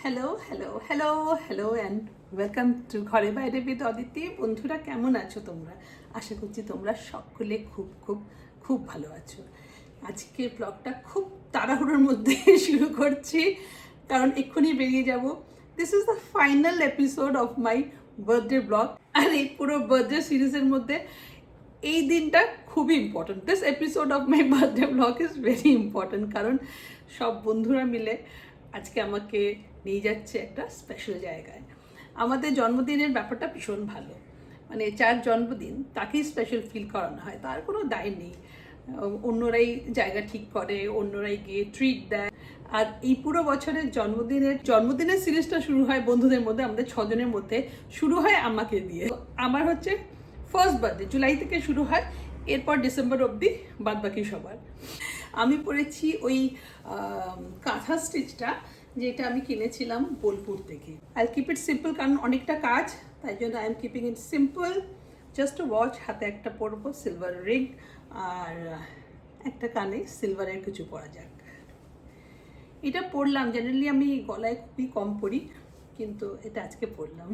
Hello hello hello hello and welcome to ঘরে বাইরে বিদ অদিতি। বন্ধুরা, কেমন আছো তোমরা? আশা করছি তোমরা সকলে খুব খুব খুব ভালো আছো। আজকে ব্লগটা খুব তাড়াহুড়োর মধ্যে শুরু করছি, কারণ এক্ষুনি বেরিয়ে যাব। This is the final episode of my birthday blog. আর এই পুরো বার্থডে সিরিজের মধ্যে এই দিনটা খুবই important. This episode of my birthday blog is very important, কারণ সব বন্ধুরা মিলে আজকে আমাকে নিয়ে যাচ্ছে একটা স্পেশাল জায়গায়। আমাদের জন্মদিনের ব্যাপারটা ভীষণ ভালো, মানে যার জন্মদিন তাকেই স্পেশাল ফিল করানো হয়, তার কোনো দায় নেই। অন্যরাই জায়গা ঠিক করে, অন্যরাই গিয়ে ট্রিট দেয়। আর এই পুরো বছরের জন্মদিনের সিরিজটা শুরু হয় বন্ধুদের মধ্যে, আমাদের 6 জনের মধ্যে শুরু হয় আমাকে দিয়ে। আমার হচ্ছে ফার্স্ট বার্থডে জুলাই থেকে শুরু হয়, এরপর ডিসেম্বর অবধি বাদ বাকি সবার। আমি পরেছি ওই কাঁথা স্টিচটা, যেটা আমি কিনেছিলাম বোলপুর থেকে। আই কিপ ইট সিম্পল, কারণ অনেকটা কাজ, তাই জন্য I am keeping it simple. Just watch, হাতে একটা পরবো সিলভার রিং, আর একটা কানে সিলভারের কিছু পরা যাক। এটা পরলাম, জেনারেলি আমি গলায় খুবই কম পরি, কিন্তু এটা আজকে পরলাম।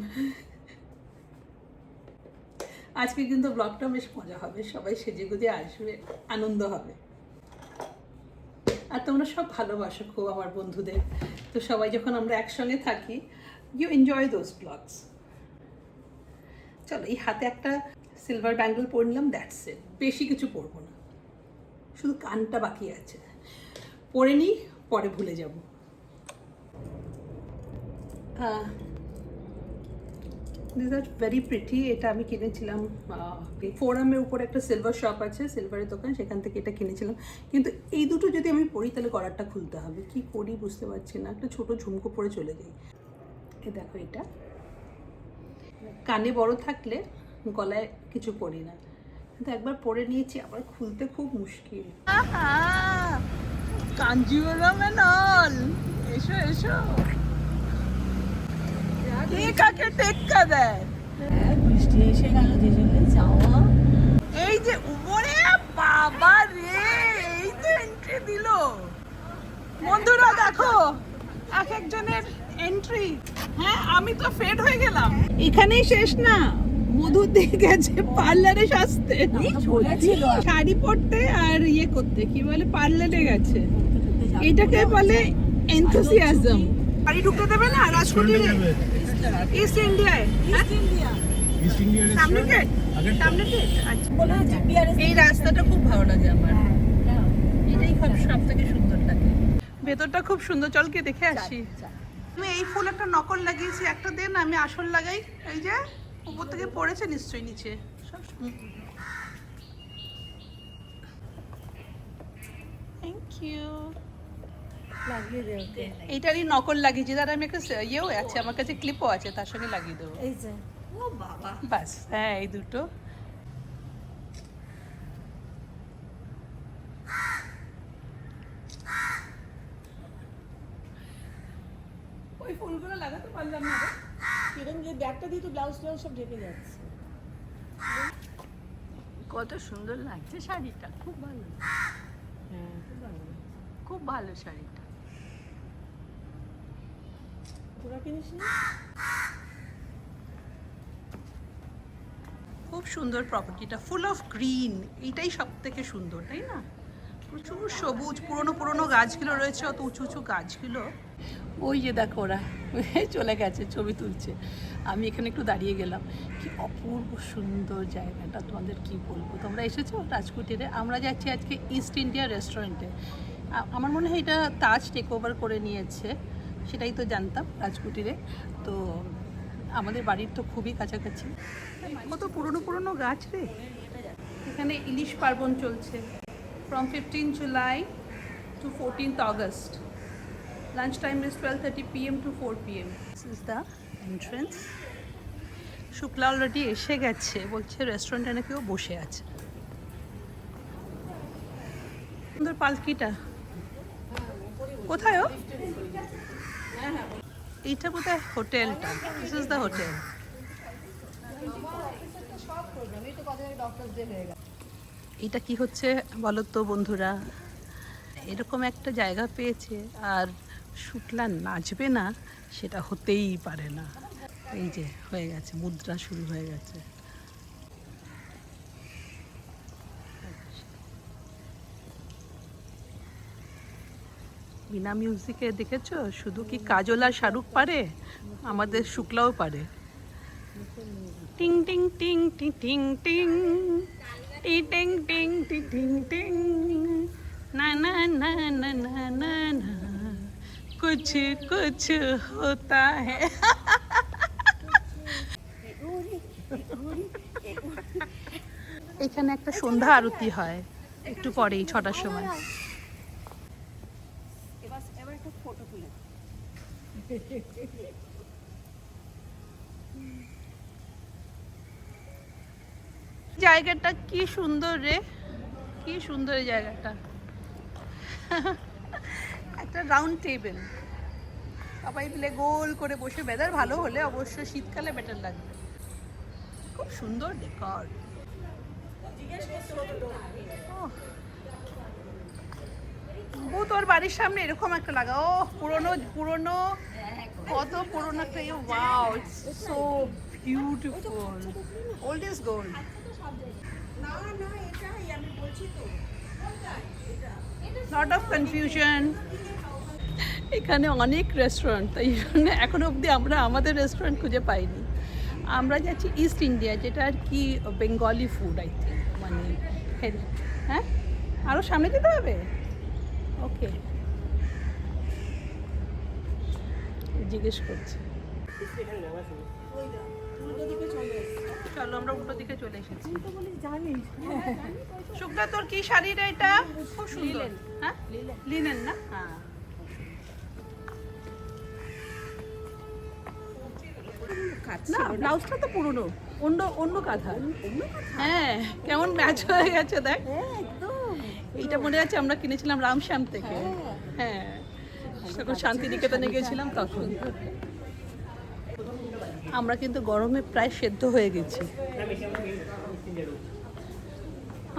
আজকে কিন্তু ব্লগটা বেশ মজা হবে, সবাই সেজে গুজে আসবে, আনন্দ হবে। আর তোমরা সব ভালোবাসো খুব আমার বন্ধুদের, তো সবাই যখন আমরা একসঙ্গে থাকি, ইউ এনজয় দোজ ব্লগস। চলো, এই হাতে একটা সিলভার ব্যাঙ্গল পরলাম, দ্যাটস ইট, বেশি কিছু পরবো না, শুধু কানটা বাকি আছে, পরে নিই, পরে ভুলে যাব। This are very pretty. এটা আমি কিনেছিলাম ফোরামের উপর একটা সিলভার শপ আছে, সিলভারের দোকান, সেখান থেকে এটা কিনেছিলাম। কিন্তু এই দুটো যদি আমি পরি তাহলে গলারটা খুলতে হবে, কি করি বুঝতে পারছি না। একটা ছোট ঝুমকো পরে চলে যাই। এ দেখো, এটা কানে বড় থাকলে গলায় কিছু পরি না, কিন্তু একবার পরে নিয়েছি, আবার খুলতে খুব মুশকিল। কাঞ্জিওরাম এন্ড অল, এসো এসো। কাকে টেক্কা দেয়, বৃষ্টি এসে গেল, যে জন্য যাওয়া। এই যে উপরে বাবা রে, এই তো এন্ট্রি দিল। বন্ধুরা দেখো, এক একজনের এন্ট্রি। হ্যাঁ, আমি তো ফেড হয়ে গেলাম। এখানেই শেষ না, মধুর দিয়ে গেছে পার্লারে সাজতে, শাড়ি পরতে আর ইয়ে করতে, কি বলে, পার্লারে গেছে। এটাকে বলে এনথুসিয়াজম। বাড়ি ঢুকতে দেবে না রাজকুটিরে, ইস্ট ইন্ডিয়ায়। সামনে গেট, সামনে গেট। আচ্ছা, এই রাস্তাটা খুব ভালো লাগে আমার, এটাই খুব সব থেকে সুন্দর লাগে। ভেতরটা খুব সুন্দর, চল কে দেখে আসি। আমি এই ফুল একটা নকল লাগিয়েছি, একটা দেন আমি আসল লাগাই। এই যে উপর থেকে পড়েছে নিশ্চয়ই নিচে সব। Thank you. লাগিয়ে দে ওকে। এইটারই নকল লাগিয়েছি, তার আমি একটা ইয়েও আছে, আমার কাছে ক্লিপও আছে, তার সঙ্গে লাগিয়ে দেবো। এই যে, ও বাবা, বাস, হ্যাঁ, এই দুটো। ওই ফুলগুলো লাগাতে পারলাম না রে। কিরম যে ব্যাগটা দিয়ে তো ব্লাউজ টাউজ সব ঢেকে যাচ্ছে। কত সুন্দর লাগছে শাড়িটা, খুব ভালো, হ্যাঁ, খুব ভালো। খুব ভালো শাড়িটা। তোরা কিনিস না? খুব সুন্দর প্রপার্টিটা, ফুল অফ গ্রিন, এইটাই সব থেকে সুন্দর, তাই না? প্রচুর সবুজ, পুরনো পুরনো গাছগুলো রয়েছে, অত উঁচু উঁচু গাছগুলো। ওই যে দেখো, ওরা চলে গেছে, ছবি তুলছে। আমি এখানে একটু দাঁড়িয়ে গেলাম। কি অপূর্ব সুন্দর জায়গাটা, তোমাদের কি বলবো। তোমরা এসেছো রাজকুটিরে? আমরা যাচ্ছি আজকে ইস্ট ইন্ডিয়া রেস্টুরেন্টে। আমার মনে হয় এটা তাজ টেক ওভার করে নিয়েছে, সেটাই তো জানতাম রাজকুটিরে। তো আমাদের বাড়ির তো খুবই কাছাকাছি। কত পুরনো পুরনো গাছ রে। এখানে ইলিশ পার্বণ চলছে, from 15 July to 14th August. Lunch time is 12:30 p.m. to 4 p.m. This is the entrance. Shukla already এসে গেছে, বলছে রেস্টুরেন্টে নাকি ও বসে আছে। সুন্দর পালকিটা, কোথায় ও? এইটা বোধহয় হোটেলটা। This is the hotel. এটা কি হচ্ছে বলো তো বন্ধুরা, এরকম একটা জায়গা পেয়েছে, আর শুক্লা নাচবে না সেটা হতেই পারে না। এই যে হয়ে গেছে, মুদ্রা শুরু হয়ে গেছে। বিনা মিউজিকে দেখেছো শুধু কি কাজল আর শাহরুখ পারে, আমাদের শুক্লাও পারে। টিং টিং টিং টিং টিং টিং টি টিং টিং টি টিং টিং না না না না না না না कुछ कुछ होता है। এখানে একটা সন্ধ্যা আরতি হয় একটু পরেই 6টার সময়। এবার একটা ফটো তুলে জায়গাটা কি সুন্দর রে, কি সুন্দর এই জায়গাটা। একটা রাউন্ড টেবিল, সবাই মিলে গোল করে বসে, ওয়েদার ভালো হলে অবশ্য শীতকালে বেটার লাগবে। খুব সুন্দর ডেকর। ও তোর বাড়ির সামনে এরকম একটা লাগা, ও পুরনো পুরনো, কত পুরনো একটা। Wow, it's so beautiful. Old is gold. না না এটাই আমি বলছি তো, লট অফ কনফিউশন। এখানে অনেক রেস্টুরেন্ট, তাই জন্য এখনো অবধি আমরা আমাদের রেস্টুরেন্ট খুঁজে পাইনি। আমরা যাচ্ছি ইস্ট ইন্ডিয়া, যেটা আর কি বেঙ্গলি ফুড আই থিঙ্ক, মানে হ্যাঁ আরও সামনে যেতে হবে। ওকে, জিজ্ঞেস করছি। উল্টো দিকে চলে এসেছে। চলো আমরা উল্টো দিকে চলে এসেছি। তুই তো বলিস জানিস। শুক্লা তোর কি শাড়িটা এটা? খুব সুন্দর। হ্যাঁ লিনেন না? হ্যাঁ না, ব্লাউজটা তো পুরনো, অন্য অন্য কাঁথা। হ্যাঁ কেমন ম্যাচ হয়ে গেছে দেখ। একদম এইটা মনে আছে আমরা কিনেছিলাম রামশ্যাম থেকে। হ্যাঁ তখন শান্তিনিকেতনে গেছিলাম তখন। আমরা কিন্তু গরমে প্রায় সেদ্ধ হয়ে গেছি।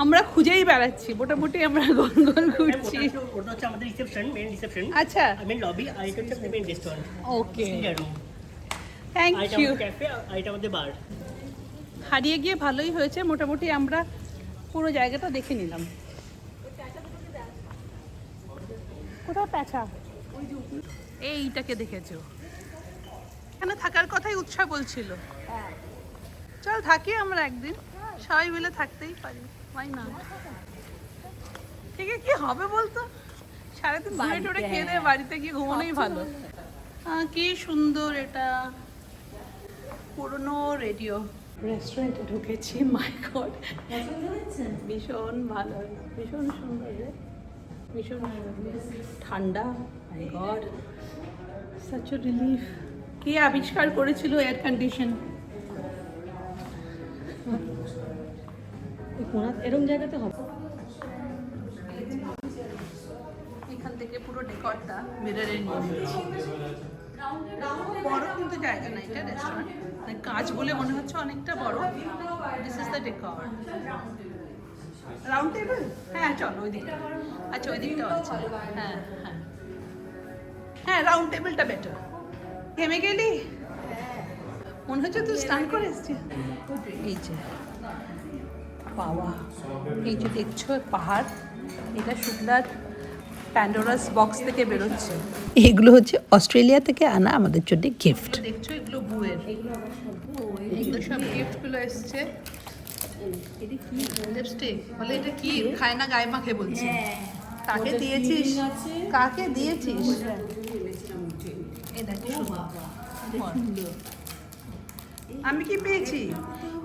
আমরা খুঁজেই বেড়াচ্ছি, মোটামুটি আমরা গোল গোল ঘুরছি। ওটা হচ্ছে আমাদের রিসেপশন, মেইন রিসেপশন। আচ্ছা মেইন লবি, আর এটা হচ্ছে মেইন রেস্টুরেন্ট। ওকে রুম, থ্যাংক আর এটা ইউ। আমাদের ক্যাফে, আর এটা আমাদের বার। হারিয়ে গিয়ে ভালোই হয়েছে, মোটামুটি আমরা পুরো জায়গাটা দেখে নিলাম। কোথাও প্যাঁচা? এইটাকে দেখেছো? এখানে থাকার কথাই উৎসাহ বলছিল। চল থাকি আমরা একদিন, সবাই মিলে থাকতেই পারি, তাই না? ঠিক আছে, কি হবে বলতো, সারাদিন ঘুরে টুরে খেয়ে দিয়ে বাড়িতে গিয়ে ঘুমানোই ভালো। কি সুন্দর এটা, পুরনো রেডিও। রেস্টুরেন্টে ঢুকেছি, মাই গড ভীষণ ভালো, ভীষণ সুন্দর রে, ভীষণ ঠান্ডা। মাই গড, সাচ এ রিলিফ। কে আবিষ্কার করেছিল এয়ার কন্ডিশন? এরকম জায়গাতে হবে। এখান থেকে পুরো ডেকরটা মিররে নিয়ে নিয়েছি। বড় কিন্তু জায়গা না এটা, রেস্টুরেন্ট মানে কাজ বলে মনে হচ্ছে অনেকটা বড়। This is the decor. Round table, হ্যাঁ চলো ওই দিকটা। আচ্ছা ওই দিকটাও আছে। হ্যাঁ হ্যাঁ হ্যাঁ, রাউন্ড টেবিলটা বেটার। থেমে গেলি মনে হচ্ছে তুই স্টান করে এসছিস। এই যে বাবা, এই যে দেখছো পাহাড়, এটা শুক্লার প্যান্ডোরাস বক্স থেকে বেরোচ্ছে। এগুলো হচ্ছে অস্ট্রেলিয়া থেকে আনা আমাদের জন্য গিফট। দেখছো এগুলো বুয়ের, এগুলো সব গিফটগুলো এসছে। লিপস্টিক বলে এটা কি খায় না গায়ে মাখে বলছে। কাকে দিয়েছিস? কাকে দিয়েছিস? এই দেখো সুন্দর। আমি কি পেয়েছি?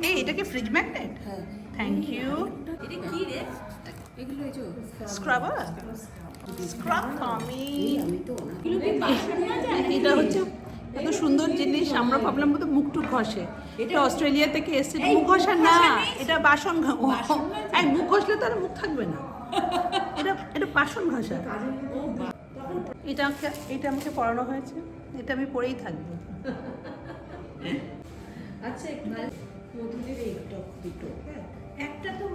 এই এটা কি ফ্রিজ ম্যাগনেট? Thank you. এটা কি রে? এগুলো এই যে স্ক্রাবার, স্ক্রাব আমি। আমি তো না। এগুলো কি বাসন মাজা? এটা হচ্ছে এত সুন্দর জিনিস, আমরা ভাবলাম বোধহয় মুখ টুক ঘষে। এটা অস্ট্রেলিয়া থেকে এসছে। মুখ ঘষা না, এটা বাসন মুখ ঘষলে তো আর মুখ থাকবে না। এটা এটা বাসন ঘষা। এটা আমাকে পড়ানো হয়েছে, এটা আমি পড়েই থাকবো। আচ্ছা একটু মধুদের এই টক দুটো। একটা তো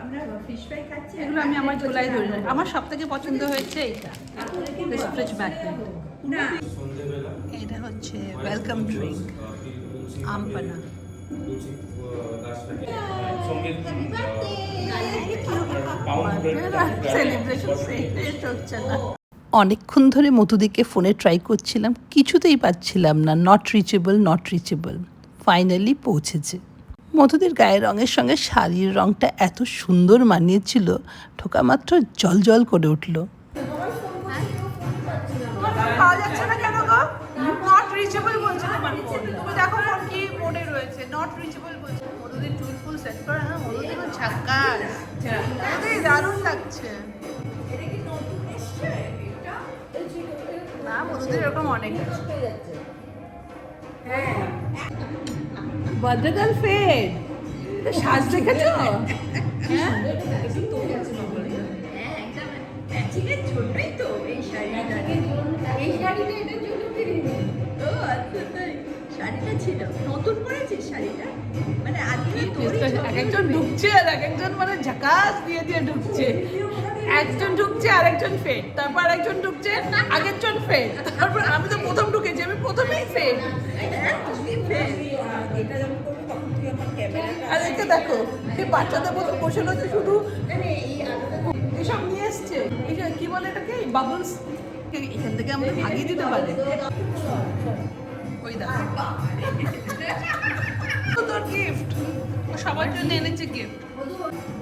আমরা ফিশ ফ্রাই খাচ্ছি। এগুলো আমি আমার ঝোলায় ধরে রাখি। আমার সব থেকে পছন্দ হয়েছে এইটা, ফ্রিজ ম্যাগনেট। না এটা হচ্ছে ওয়েলকাম ড্রিঙ্ক আমপানা। সেলিব্রেশন শেষ হচ্ছে না। অনেকক্ষণ ধরে মধুদিকে ফোনে ট্রাই করছিলাম, কিছুতেই পাচ্ছিলাম না। Not reachable. ফাইনালি পৌঁছেছে। মধুদির গায়ের রঙের সঙ্গে শাড়ির রঙটা এত সুন্দর মানিয়েছিল, ঠোকা মাত্র জল জল করে উঠল। পাওয়া যাচ্ছে না কেন গো? নট রিচেবল বলছে তোমার ফোন। তুমি দেখো ফোন কি মোডে রয়েছে, নট রিচেবল বলছে। মধুদির চুল ফুল সেট করে না, মধুদি এখন ঝাক্কাস। মধুদি দারুণ লাগছে। না, মধুদির এরকম অনেক আছে। বদ্রগাল ফেড সাজ দেখেছো? হ্যাঁ একদম ম্যাচিংয়ের জন্যই তো এই শাড়িটা এটার জন্য কিনিনি। ও আচ্ছা, তাই শাড়িটা ছিল নতুন পরেছিস শাড়িটা, মানে আজকে এক একজন ঢুকছে আর এক একজন মানে ঝাকাস দিয়ে দিয়ে ঢুকছে। একজন ঢুকছে আর একজন ফেড, তারপর আরেকজন ঢুকছে আগেরজন ফেড, তারপর আমি তো প্রথম ঢুকেছি, আমি প্রথমেই ফেড। আর একে দেখো, এই বাচ্চাদের মতো বসে রয়েছে শুধু এসব নিয়ে এসছে। এটা কি বলে এটাকে, বাবলস। এখান থেকে আমাদের ভাগিয়ে দিতে পারে। ওই দেখো তোর গিফট, সবার জন্য এনেছে গিফট।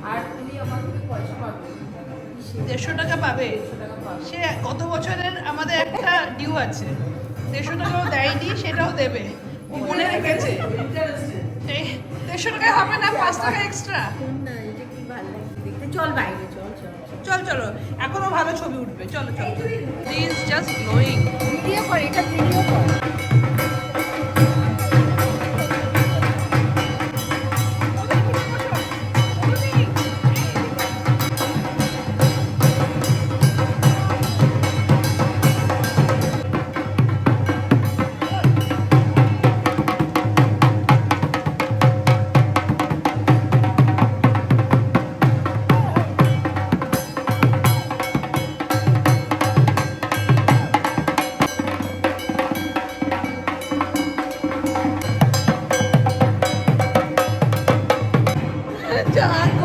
আর তুমি আমার থেকে পয়সা পাবে, 150 টাকা পাবে। সে গত বছরের আমাদের একটা ডিউ আছে, 150 টাকাও দেয়নি, সেটাও দেবে। ও মনে রেখেছে। এই 150 টাকায় হবে না, 5 টাকা এক্সট্রা। না এটা কি ভালো লাগছে দেখতে। চল বাইরে চল চলো এখনো ভালো ছবি উঠবে। চলো প্লিজ, জাস্ট গ্লোয়িং। ভিডিও কর, এটা ভিডিও কর।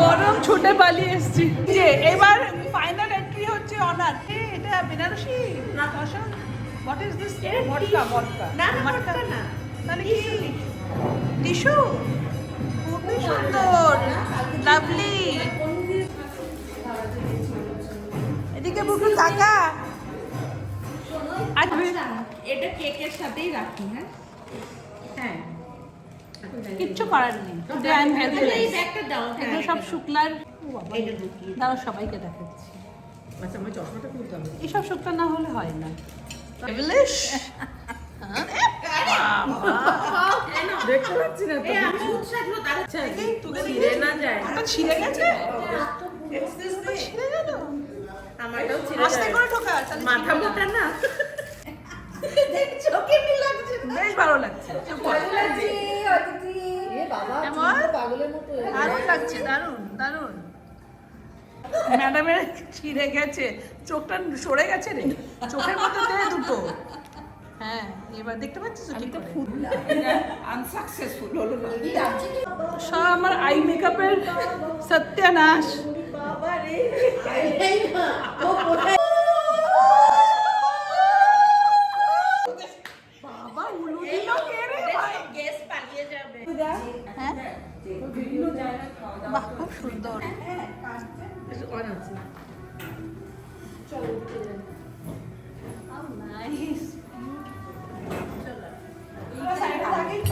গরম ছুটে পালিয়ে এসছি। যে এবার ফাইনাল এন্ট্রি হচ্ছে অনার। এটা বেনারসি না কসম। What is this? ভডকা। না ভডকা না, তাহলে কি? টিস্যু। খুবই সুন্দর, লাভলি। এদিকে বুকু কাকা। এটা কেকের সাথেই রাখি। হ্যাঁ কিচ্ছু করার নেই। I am helpless. এই ব্যাগটা দাও। এগুলো সব শুক্লার। এটা ঢুকিয়ে দাঁড়াও, সবাইকে দেখাচ্ছি। আচ্ছা, আমার চশমাটা খুলতে হবে। এসব শুক্লা না হলে হয় না। ইংলিশ দেখতে পাচ্ছি না তো। আমি উৎসাহগুলো দাঁড়াচ্ছে ছিঁড়ে না যায়। ছিঁড়ে গেছে। আমারটাও ছিঁড়ে আস্তে যায়। করে ঢোকা, তাহলে মাথা ছিঁড়বে মোটা না। না। চোখে মি লাগছে। বেশ ভালো লাগছে। কেমন? দারুণ লাগছে, দারুণ। ম্যাডামের ছিঁড়ে গেছে, চোখটা সরে গেছে রে, চোখের মধ্যে দে দুটো। হ্যাঁ, এবার দেখতে পাচ্ছিস ঠিক করে? আনসাকসেসফুল হলো না। সব আমার আই মেকআপের সত্যানাশ। বাবা রে, এই না ও কোথায়? বাবা উলু দিল কে রে ভাই? গ্যাস পালিয়ে যাবে। হ্যাঁ, বিভিন্ন জায়গায় খাওয়া দাওয়া। বাহ, খুব সুন্দর। অন আছে।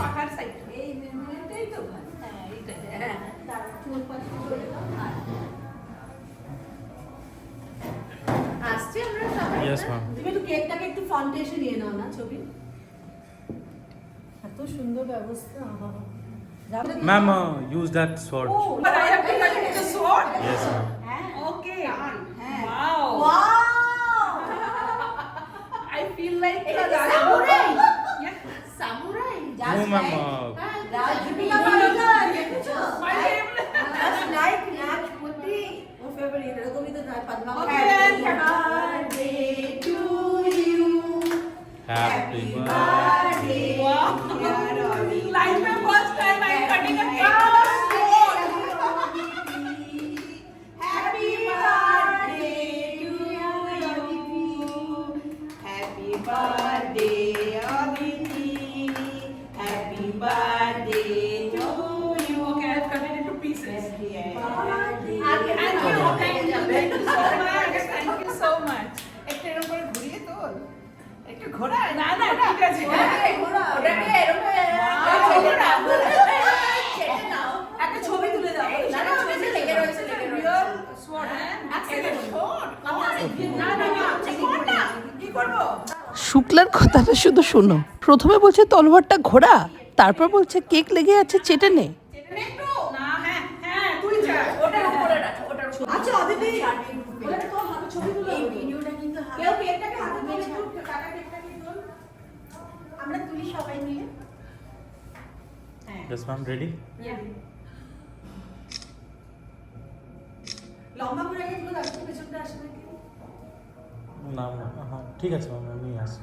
পাখার সাইড। এই মেমোরিটাই তো ভালো। হ্যাঁ, এইটাই। হ্যাঁ, তার চুল পাশে করে দাও। আসছে আমরা সবাই। Yes, ma'am. তুমি একটু কেকটাকে একটু ফ্রন্টে এসে নিয়ে নাও না ছবি। এত সুন্দর ব্যবস্থা। Ma'am, use that sword. But I have to cut it with a sword. Yes, ma'am. Okay. Wow. Wow! I feel like এটা কি samurai? Yeah. Samurai? No, ma'am. Rajdeepika Padukone, দেখেছো? My favorite. Just like Rajputty. Or favorite, এরকমই তো তার Padma. Okay. Happy birthday to you. শুক্লার কথাটা শুধু শোনো, প্রথমে বলছে তলোয়ারটা ঘোড়া, তারপর বলছে কেক লেগে আছে চেটে নে। আচ্ছা অদিতি ওটা তো হাতে ছবি তুলো এই ভিডিওটা কিন্তু কেউ কেকটাকে হাতে ধরে একটু কাটা কেকটাকে তুল আমরা তুলি সবাই মিলে Yes, ma'am. Ready? লম্বা করে আগে তুলো তারপর পেছনটা আসবে নাকি না হ্যাঁ ঠিক আছে ম্যাম আমি আসি।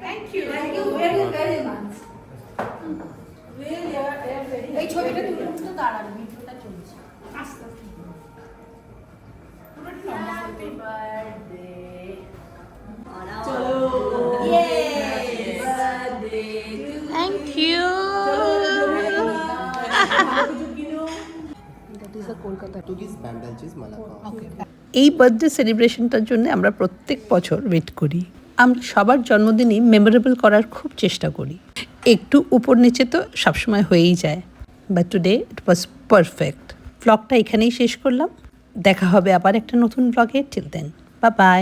Thank you very very much এই ছবিটা তুলে তো দাঁড়াবে ভিডিওটা চলছে আস্তে আস্তে হ্যাপি বার্থডে চলো বার্থডে থ্যাংক ইউ। এই বার্থডে সেলিব্রেশনটার জন্য আমরা প্রত্যেক বছর ওয়েট করি। আমরা সবার জন্মদিনই মেমোরেবল করার খুব চেষ্টা করি, একটু উপর নিচে তো সবসময় হয়েই যায়, but today it was perfect. ব্লগটা এখানেই শেষ করলাম, দেখা হবে আবার একটা নতুন ব্লগে। Till then bye by.